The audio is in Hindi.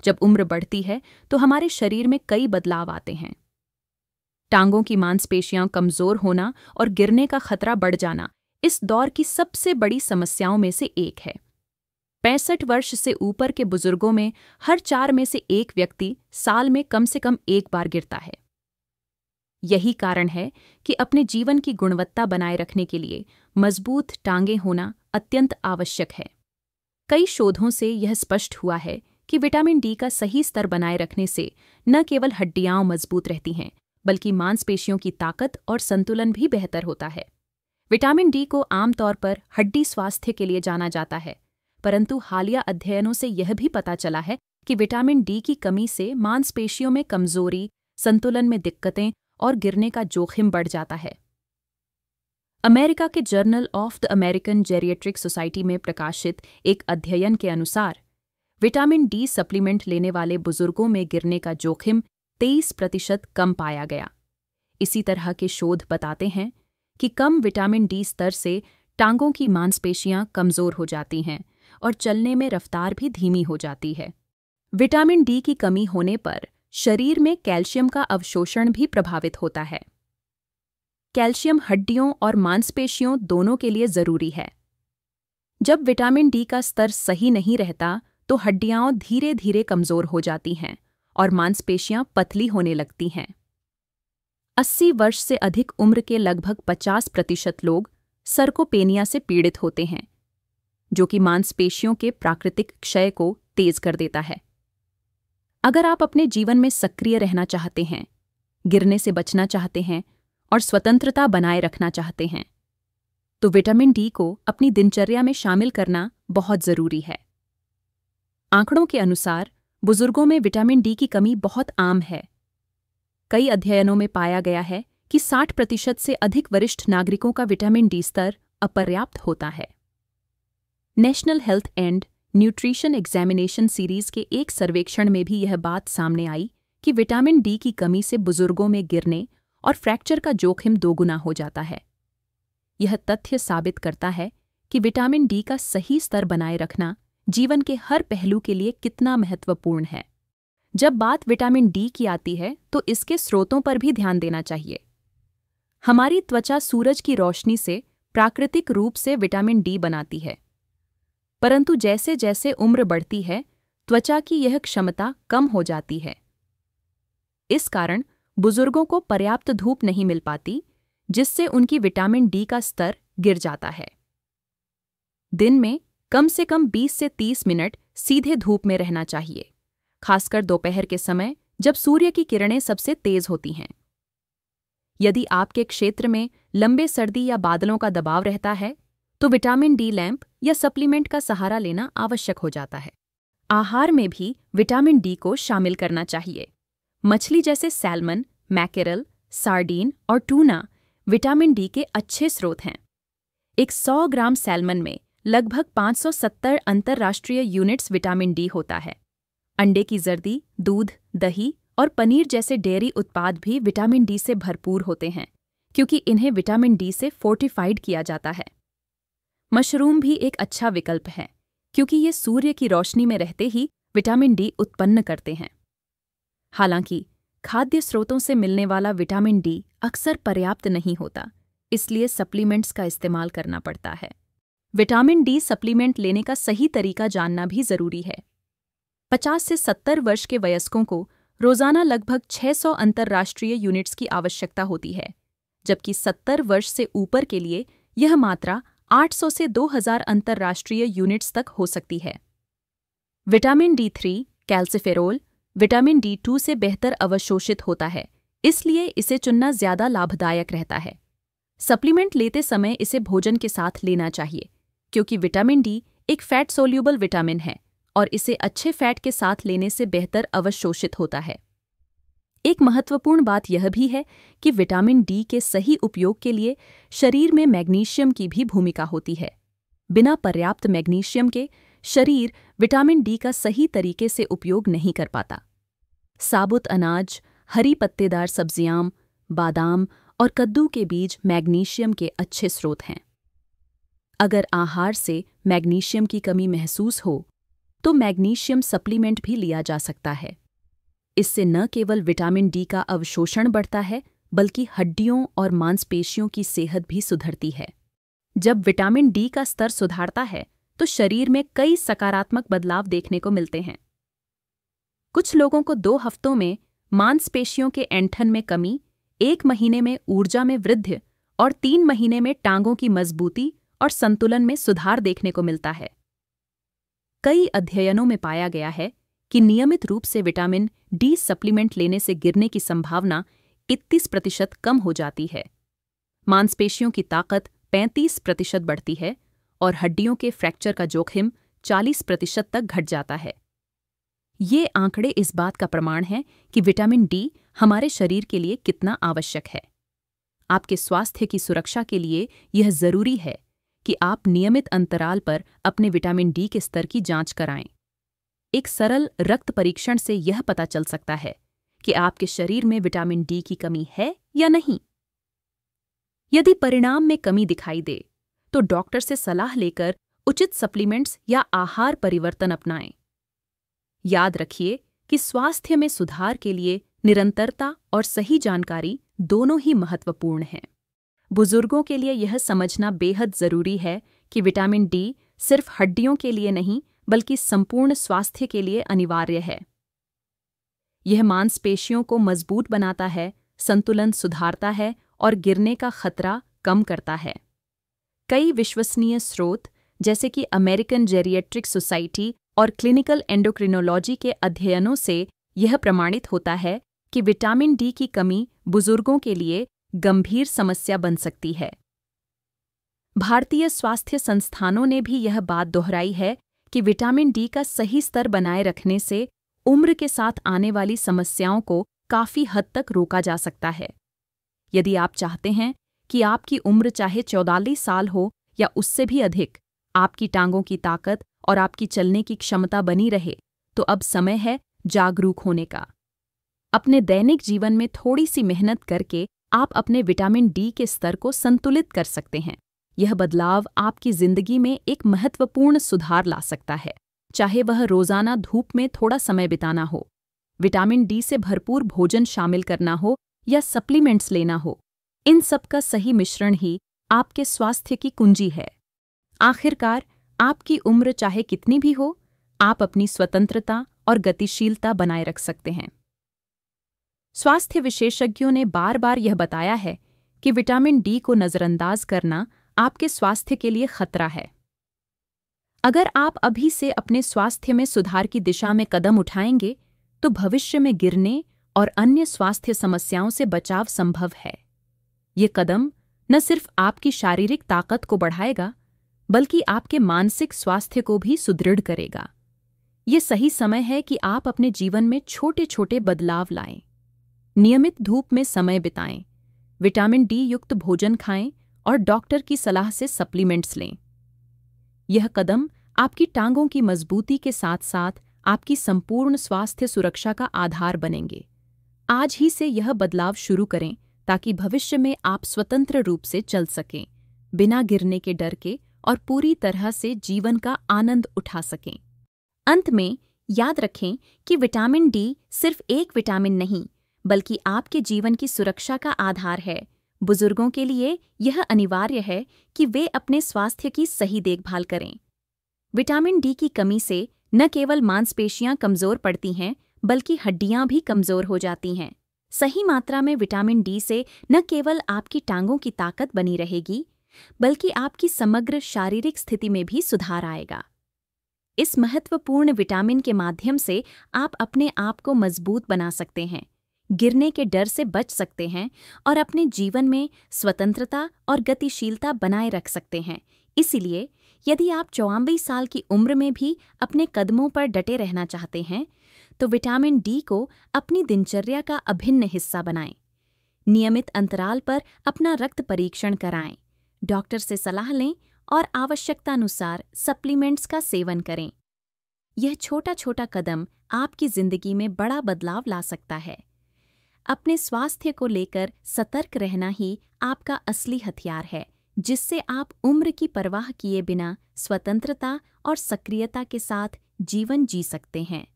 जब उम्र बढ़ती है तो हमारे शरीर में कई बदलाव आते हैं। टांगों की मांसपेशियां कमजोर होना और गिरने का खतरा बढ़ जाना इस दौर की सबसे बड़ी समस्याओं में से एक है। 65 वर्ष से ऊपर के बुजुर्गों में हर 4 में से एक व्यक्ति साल में कम से कम एक बार गिरता है। यही कारण है कि अपने जीवन की गुणवत्ता बनाए रखने के लिए मजबूत टांगें होना अत्यंत आवश्यक है। कई शोधों से यह स्पष्ट हुआ है कि विटामिन डी का सही स्तर बनाए रखने से न केवल हड्डियां मजबूत रहती हैं, बल्कि मांसपेशियों की ताकत और संतुलन भी बेहतर होता है। विटामिन डी को आमतौर पर हड्डी स्वास्थ्य के लिए जाना जाता है, परंतु हालिया अध्ययनों से यह भी पता चला है कि विटामिन डी की कमी से मांसपेशियों में कमजोरी, संतुलन में दिक्कतें और गिरने का जोखिम बढ़ जाता है। अमेरिका के journal of the American geriatric society में प्रकाशित एक अध्ययन के अनुसार विटामिन डी सप्लीमेंट लेने वाले बुजुर्गों में गिरने का जोखिम 23% कम पाया गया। इसी तरह के शोध बताते हैं कि कम विटामिन डी स्तर से टांगों की मांसपेशियां कमजोर हो जाती हैं और चलने में रफ्तार भी धीमी हो जाती है। विटामिन डी की कमी होने पर शरीर में कैल्शियम का अवशोषण भी प्रभावित होता है। कैल्शियम हड्डियों और मांसपेशियों दोनों के लिए जरूरी है। जब विटामिन डी का स्तर सही नहीं रहता तो हड्डियां धीरे धीरे कमजोर हो जाती हैं और मांसपेशियां पतली होने लगती हैं। 80 वर्ष से अधिक उम्र के लगभग 50% लोग सर्कोपेनिया से पीड़ित होते हैं, जो कि मांसपेशियों के प्राकृतिक क्षय को तेज कर देता है। अगर आप अपने जीवन में सक्रिय रहना चाहते हैं, गिरने से बचना चाहते हैं और स्वतंत्रता बनाए रखना चाहते हैं, तो विटामिन डी को अपनी दिनचर्या में शामिल करना बहुत जरूरी है। आंकड़ों के अनुसार बुजुर्गों में विटामिन डी की कमी बहुत आम है। कई अध्ययनों में पाया गया है कि 60% से अधिक वरिष्ठ नागरिकों का विटामिन डी स्तर अपर्याप्त होता है। National health and nutrition examination series के एक सर्वेक्षण में भी यह बात सामने आई कि विटामिन डी की कमी से बुजुर्गों में गिरने और फ्रैक्चर का जोखिम दोगुना हो जाता है। यह तथ्य साबित करता है कि विटामिन डी का सही स्तर बनाए रखना जीवन के हर पहलू के लिए कितना महत्वपूर्ण है। जब बात विटामिन डी की आती है तो इसके स्रोतों पर भी ध्यान देना चाहिए। हमारी त्वचा सूरज की रोशनी से प्राकृतिक रूप से विटामिन डी बनाती है, परंतु जैसे जैसे उम्र बढ़ती है त्वचा की यह क्षमता कम हो जाती है। इस कारण बुजुर्गों को पर्याप्त धूप नहीं मिल पाती, जिससे उनकी विटामिन डी का स्तर गिर जाता है। दिन में कम से कम 20 से 30 मिनट सीधे धूप में रहना चाहिए, खासकर दोपहर के समय जब सूर्य की किरणें सबसे तेज होती हैं। यदि आपके क्षेत्र में लंबे सर्दी या बादलों का दबाव रहता है तो विटामिन डी लैंप या सप्लीमेंट का सहारा लेना आवश्यक हो जाता है। आहार में भी विटामिन डी को शामिल करना चाहिए। मछली जैसे सैल्मन, मैकेरल, सार्डीन और टूना विटामिन डी के अच्छे स्रोत हैं। एक 100 ग्राम सैल्मन में लगभग 570 अंतर्राष्ट्रीय यूनिट्स विटामिन डी होता है। अंडे की जर्दी, दूध, दही और पनीर जैसे डेयरी उत्पाद भी विटामिन डी से भरपूर होते हैं, क्योंकि इन्हें विटामिन डी से फोर्टिफाइड किया जाता है। मशरूम भी एक अच्छा विकल्प है, क्योंकि ये सूर्य की रोशनी में रहते ही विटामिन डी उत्पन्न करते हैं। हालांकि खाद्य स्रोतों से मिलने वाला विटामिन डी अक्सर पर्याप्त नहीं होता, इसलिए सप्लीमेंट्स का इस्तेमाल करना पड़ता है। विटामिन डी सप्लीमेंट लेने का सही तरीका जानना भी जरूरी है। 50 से 70 वर्ष के वयस्कों को रोजाना लगभग 600 अंतर्राष्ट्रीय यूनिट्स की आवश्यकता होती है, जबकि 70 वर्ष से ऊपर के लिए यह मात्रा 800 से 2000 अंतर्राष्ट्रीय यूनिट्स तक हो सकती है। Vitamin D3 calciferol vitamin D2 से बेहतर अवशोषित होता है, इसलिए इसे चुनना ज्यादा लाभदायक रहता है। सप्लीमेंट लेते समय इसे भोजन के साथ लेना चाहिए, क्योंकि विटामिन डी एक फैट सोल्यूबल विटामिन है और इसे अच्छे फैट के साथ लेने से बेहतर अवशोषित होता है। एक महत्वपूर्ण बात यह भी है कि विटामिन डी के सही उपयोग के लिए शरीर में मैग्नीशियम की भी भूमिका होती है। बिना पर्याप्त मैग्नीशियम के शरीर विटामिन डी का सही तरीके से उपयोग नहीं कर पाता। साबुत अनाज, हरी पत्तेदार सब्जियां, बादाम और कद्दू के बीज मैग्नीशियम के अच्छे स्रोत हैं। अगर आहार से मैग्नीशियम की कमी महसूस हो तो मैग्नीशियम सप्लीमेंट भी लिया जा सकता है। इससे न केवल विटामिन डी का अवशोषण बढ़ता है, बल्कि हड्डियों और मांसपेशियों की सेहत भी सुधरती है। जब विटामिन डी का स्तर सुधारता है तो शरीर में कई सकारात्मक बदलाव देखने को मिलते हैं। कुछ लोगों को 2 हफ्तों में मांसपेशियों के ऐंठन में कमी, 1 महीने में ऊर्जा में वृद्धि और 3 महीने में टांगों की मजबूती और संतुलन में सुधार देखने को मिलता है। कई अध्ययनों में पाया गया है कि नियमित रूप से विटामिन डी सप्लीमेंट लेने से गिरने की संभावना 31% कम हो जाती है, मांसपेशियों की ताकत 35% बढ़ती है और हड्डियों के फ्रैक्चर का जोखिम 40% तक घट जाता है। ये आंकड़े इस बात का प्रमाण हैं कि विटामिन डी हमारे शरीर के लिए कितना आवश्यक है। आपके स्वास्थ्य की सुरक्षा के लिए यह जरूरी है कि आप नियमित अंतराल पर अपने विटामिन डी के स्तर की जांच कराएं। एक सरल रक्त परीक्षण से यह पता चल सकता है कि आपके शरीर में विटामिन डी की कमी है या नहीं। यदि परिणाम में कमी दिखाई दे तो डॉक्टर से सलाह लेकर उचित सप्लीमेंट्स या आहार परिवर्तन अपनाएं। याद रखिए कि स्वास्थ्य में सुधार के लिए निरंतरता और सही जानकारी दोनों ही महत्वपूर्ण हैं। बुजुर्गों के लिए यह समझना बेहद जरूरी है कि विटामिन डी सिर्फ हड्डियों के लिए नहीं, बल्कि संपूर्ण स्वास्थ्य के लिए अनिवार्य है। यह मांसपेशियों को मजबूत बनाता है, संतुलन सुधारता है और गिरने का खतरा कम करता है। कई विश्वसनीय स्रोत जैसे कि अमेरिकन जेरिएट्रिक सोसाइटी और क्लिनिकल एंडोक्रिनोलॉजी के अध्ययनों से यह प्रमाणित होता है कि विटामिन डी की कमी बुजुर्गों के लिए गंभीर समस्या बन सकती है। भारतीय स्वास्थ्य संस्थानों ने भी यह बात दोहराई है कि विटामिन डी का सही स्तर बनाए रखने से उम्र के साथ आने वाली समस्याओं को काफी हद तक रोका जा सकता है। यदि आप चाहते हैं कि आपकी उम्र चाहे 44 साल हो या उससे भी अधिक, आपकी टांगों की ताकत और आपकी चलने की क्षमता बनी रहे, तो अब समय है जागरूक होने का। अपने दैनिक जीवन में थोड़ी सी मेहनत करके आप अपने विटामिन डी के स्तर को संतुलित कर सकते हैं। यह बदलाव आपकी जिंदगी में एक महत्वपूर्ण सुधार ला सकता है, चाहे वह रोजाना धूप में थोड़ा समय बिताना हो, विटामिन डी से भरपूर भोजन शामिल करना हो या सप्लीमेंट्स लेना हो। इन सब का सही मिश्रण ही आपके स्वास्थ्य की कुंजी है। आखिरकार, आपकी उम्र चाहे कितनी भी हो, आप अपनी स्वतंत्रता और गतिशीलता बनाए रख सकते हैं। स्वास्थ्य विशेषज्ञों ने बार बार यह बताया है कि विटामिन डी को नजरअंदाज करना आपके स्वास्थ्य के लिए खतरा है। अगर आप अभी से अपने स्वास्थ्य में सुधार की दिशा में कदम उठाएंगे, तो भविष्य में गिरने और अन्य स्वास्थ्य समस्याओं से बचाव संभव है। ये कदम न सिर्फ आपकी शारीरिक ताकत को बढ़ाएगा, बल्कि आपके मानसिक स्वास्थ्य को भी सुदृढ़ करेगा। ये सही समय है कि आप अपने जीवन में छोटे छोटे बदलाव लाएं। नियमित धूप में समय बिताएं, विटामिन डी युक्त भोजन खाएं और डॉक्टर की सलाह से सप्लीमेंट्स लें। यह कदम आपकी टांगों की मजबूती के साथ साथ आपकी संपूर्ण स्वास्थ्य सुरक्षा का आधार बनेंगे। आज ही से यह बदलाव शुरू करें ताकि भविष्य में आप स्वतंत्र रूप से चल सकें, बिना गिरने के डर के, और पूरी तरह से जीवन का आनंद उठा सकें। अंत में याद रखें कि विटामिन डी सिर्फ एक विटामिन नहीं, बल्कि आपके जीवन की सुरक्षा का आधार है। बुजुर्गों के लिए यह अनिवार्य है कि वे अपने स्वास्थ्य की सही देखभाल करें। विटामिन डी की कमी से न केवल मांसपेशियां कमजोर पड़ती हैं, बल्कि हड्डियां भी कमजोर हो जाती हैं। सही मात्रा में विटामिन डी से न केवल आपकी टांगों की ताकत बनी रहेगी, बल्कि आपकी समग्र शारीरिक स्थिति में भी सुधार आएगा। इस महत्वपूर्ण विटामिन के माध्यम से आप अपने आप को मजबूत बना सकते हैं, गिरने के डर से बच सकते हैं और अपने जीवन में स्वतंत्रता और गतिशीलता बनाए रख सकते हैं। इसीलिए यदि आप 44 साल की उम्र में भी अपने कदमों पर डटे रहना चाहते हैं, तो विटामिन डी को अपनी दिनचर्या का अभिन्न हिस्सा बनाएं। नियमित अंतराल पर अपना रक्त परीक्षण कराएं, डॉक्टर से सलाह लें और आवश्यकतानुसार सप्लीमेंट्स का सेवन करें। यह छोटा छोटा कदम आपकी जिंदगी में बड़ा बदलाव ला सकता है। अपने स्वास्थ्य को लेकर सतर्क रहना ही आपका असली हथियार है, जिससे आप उम्र की परवाह किए बिना स्वतंत्रता और सक्रियता के साथ जीवन जी सकते हैं।